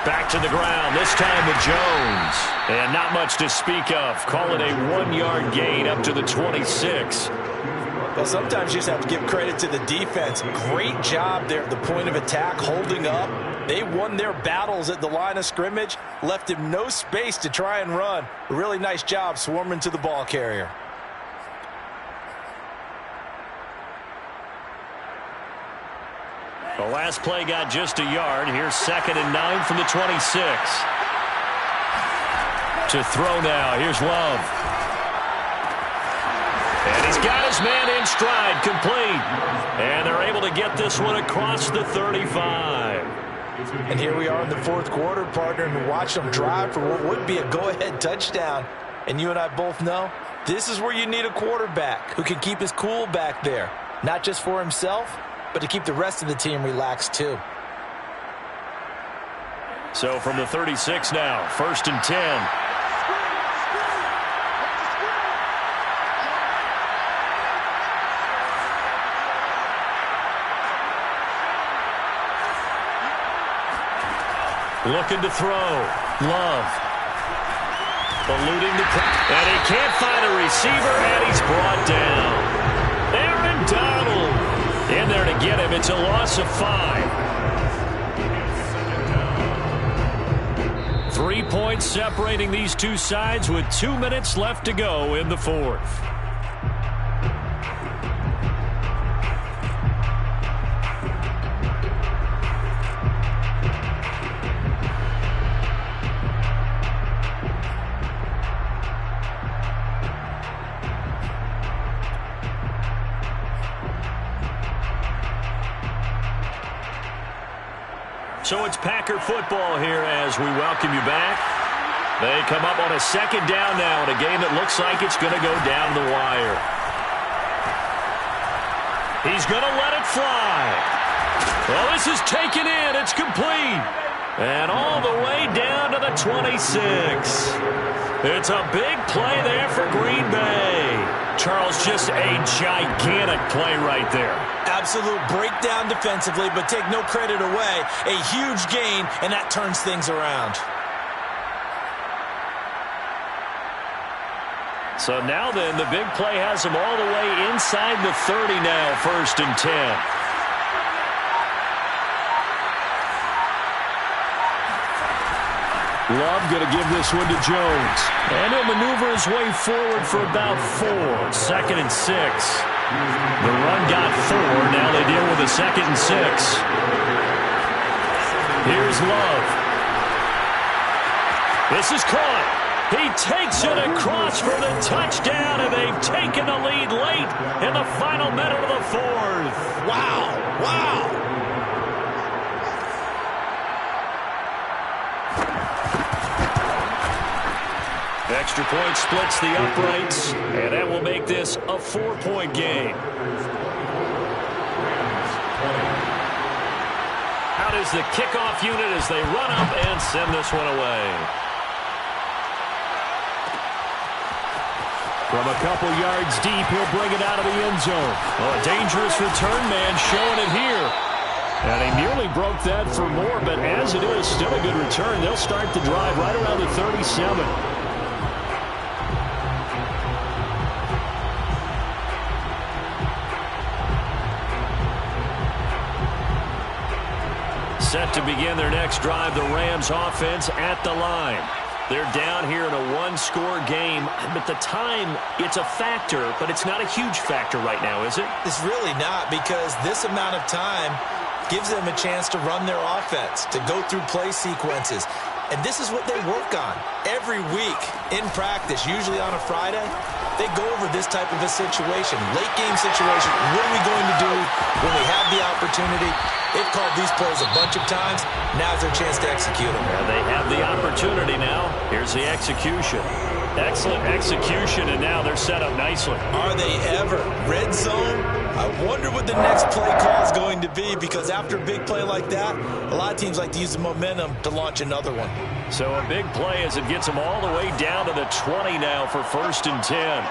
Speaker 1: Back to the ground, this time with Jones. And not much to speak of. Call it a 1-yard gain up to the 26.
Speaker 2: Well, sometimes you just have to give credit to the defense. Great job there at the point of attack, holding up. They won their battles at the line of scrimmage, left him no space to try and run. A really nice job swarming to the ball carrier.
Speaker 1: The last play got just a yard. Here's 2nd and 9 from the 26. To throw now. Here's Love. And he's got his man in stride, complete. And they're able to get this one across the 35.
Speaker 2: And here we are in the fourth quarter, partner, and watch them drive for what would be a go-ahead touchdown. And you and I both know this is where you need a quarterback who can keep his cool back there. Not just for himself, but to keep the rest of the team relaxed too.
Speaker 1: So from the 36 now, 1st and 10. Looking to throw. Love. Eluding the pressure. And he can't find a receiver, and he's brought down. Aaron Donald in there to get him. It's a loss of 5. 3 points separating these two sides with 2 minutes left to go in the fourth. So it's Packer football here as we welcome you back. They come up on a second down now in a game that looks like it's going to go down the wire. He's going to let it fly. Well, this is taken in. It's complete. And all the way down to the 26. It's a big play there for Green Bay. Charles, just a gigantic play right there.
Speaker 2: Absolute breakdown defensively, but take no credit away. A huge gain, and that turns things around.
Speaker 1: So now then, the big play has him all the way inside the 30 now, 1st and 10.
Speaker 4: Love going to give this one to Jones.
Speaker 1: And he'll maneuver his way forward for about 4. 2nd and 6. The run got 4. Now they deal with a 2nd and 6. Here's Love. This is caught. He takes it across for the touchdown, and they've taken the lead late in the final minute of the 4th.
Speaker 2: Wow. Wow.
Speaker 1: Extra point splits the uprights, and that will make this a 4-point game. Out is the kickoff unit as they run up and send this one away.
Speaker 4: From a couple yards deep, he'll bring it out of the end zone.
Speaker 1: Oh, a dangerous return man showing it here.
Speaker 4: And he nearly broke that for more, but as it is, still a good return. They'll start the drive right around the 37.
Speaker 1: Set to begin their next drive, the Rams offense at the line. They're down here in a 1-score game, but the time, it's a factor, but it's not a huge factor right now, is it?
Speaker 2: It's really not, because this amount of time gives them a chance to run their offense, to go through play sequences. And this is what they work on every week in practice, usually on a Friday. They go over this type of a situation, late game situation. What are we going to do when we have the opportunity? They've called these plays a bunch of times. Now's their chance to execute them.
Speaker 1: And they have the opportunity now. Here's the execution. Excellent execution, and now they're set up nicely.
Speaker 2: Are they ever? Red zone? I wonder what the next play call is going to be, because after a big play like that, a lot of teams like to use the momentum to launch another one.
Speaker 1: So a big play as it gets them all the way down to the 20 now for 1st and 10.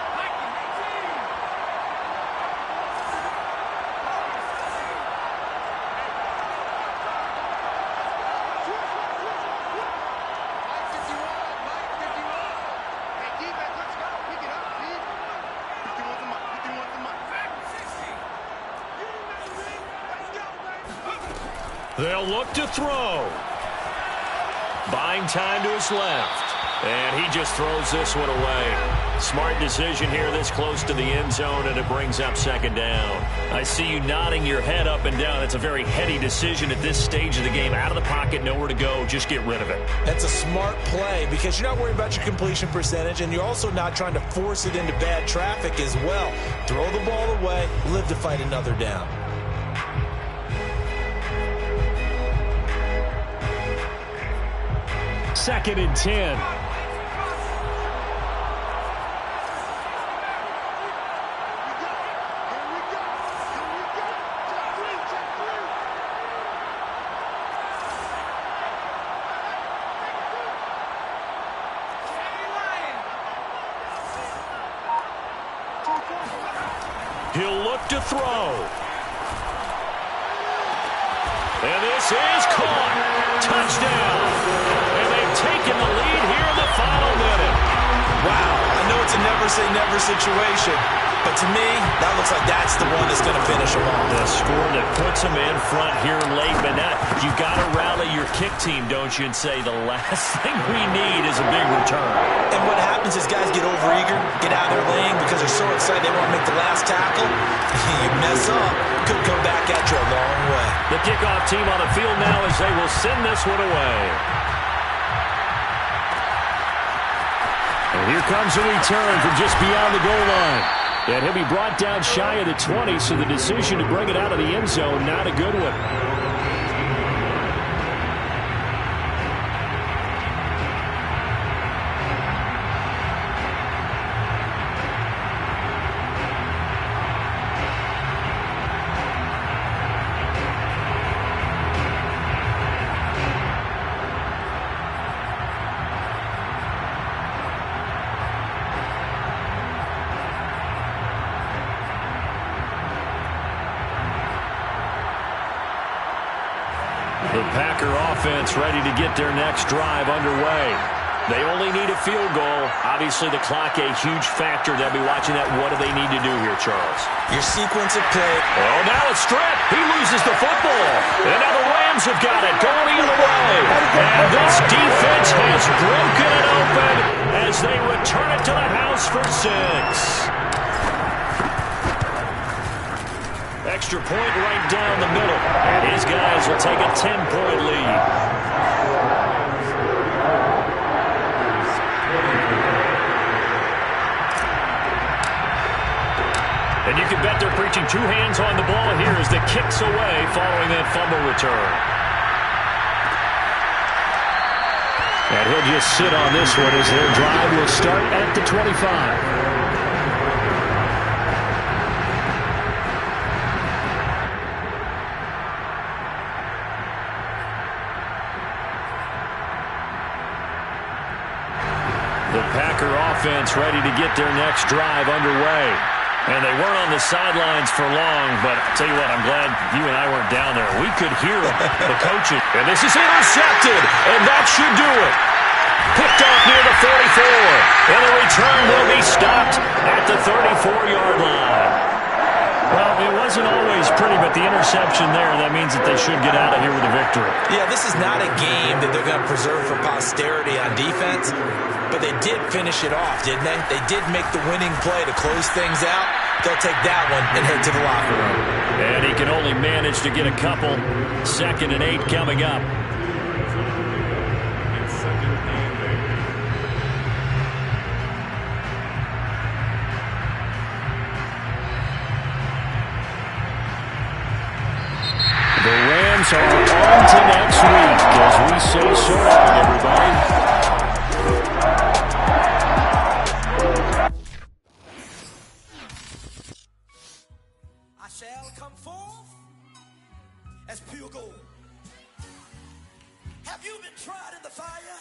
Speaker 1: They'll look to throw. Buying time to his left. And he just throws this one away. Smart decision here this close to the end zone, and it brings up 2nd down. I see you nodding your head up and down. It's a very heady decision at this stage of the game. Out of the pocket, nowhere to go. Just get rid of it.
Speaker 2: That's a smart play, because you're not worried about your completion percentage, and you're also not trying to force it into bad traffic as well. Throw the ball away, live to fight another down.
Speaker 4: Second and 10.
Speaker 1: He'll look to throw. And this is caught. Touchdown. And they've taken the lead here in the final minute.
Speaker 2: Wow, I know it's a never-say-never situation, but to me, that looks like that's the one that's going to finish them off.
Speaker 1: The score that puts them in front here late, but now you got to rally your kick team, don't you, and say the last thing we need is a big return.
Speaker 2: And what happens is guys get overeager, get out of their lane because they're so excited they want to make the last tackle. You mess up, could come back at you a long way.
Speaker 1: The kickoff team on the field now as they will send this one away.
Speaker 4: And here comes a return from just beyond the goal line. And he'll be brought down shy of the 20, so the decision to bring it out of the end zone, not a good one.
Speaker 1: Packer offense ready to get their next drive underway. They only need a field goal. Obviously, the clock a huge factor. They'll be watching that. What do they need to do here, Charles?
Speaker 2: Your sequence of play.
Speaker 1: Oh, now it's stripped. He loses the football. And now the Rams have got it going the other way. And this defense has broken it open as they return it to the house for 6. Extra point right down the middle. And his guys will take a 10-point lead. And you can bet they're preaching 2 hands on the ball here as the kick's away following that fumble return.
Speaker 4: And he'll just sit on this one as their drive will start at the 25.
Speaker 1: The Packer offense ready to get their next drive underway. And they weren't on the sidelines for long, but I'll tell you what, I'm glad you and I weren't down there. We could hear the coaching. And this is intercepted, and that should do it. Picked off near the 44, and the return will be stopped at the 34-yard line.
Speaker 4: Well, it wasn't always pretty, but the interception there, that means that they should get out of here with a victory.
Speaker 2: Yeah, this is not a game that they're going to preserve for posterity on defense, but they did finish it off, didn't they? They did make the winning play to close things out. They'll take that one and head to the locker room.
Speaker 1: And he can only manage to get a couple. 2nd and 8 coming up.
Speaker 4: The Rams are on to next week as we say so long, everybody.
Speaker 6: I shall come forth as pure gold. Have you been tried in the fire?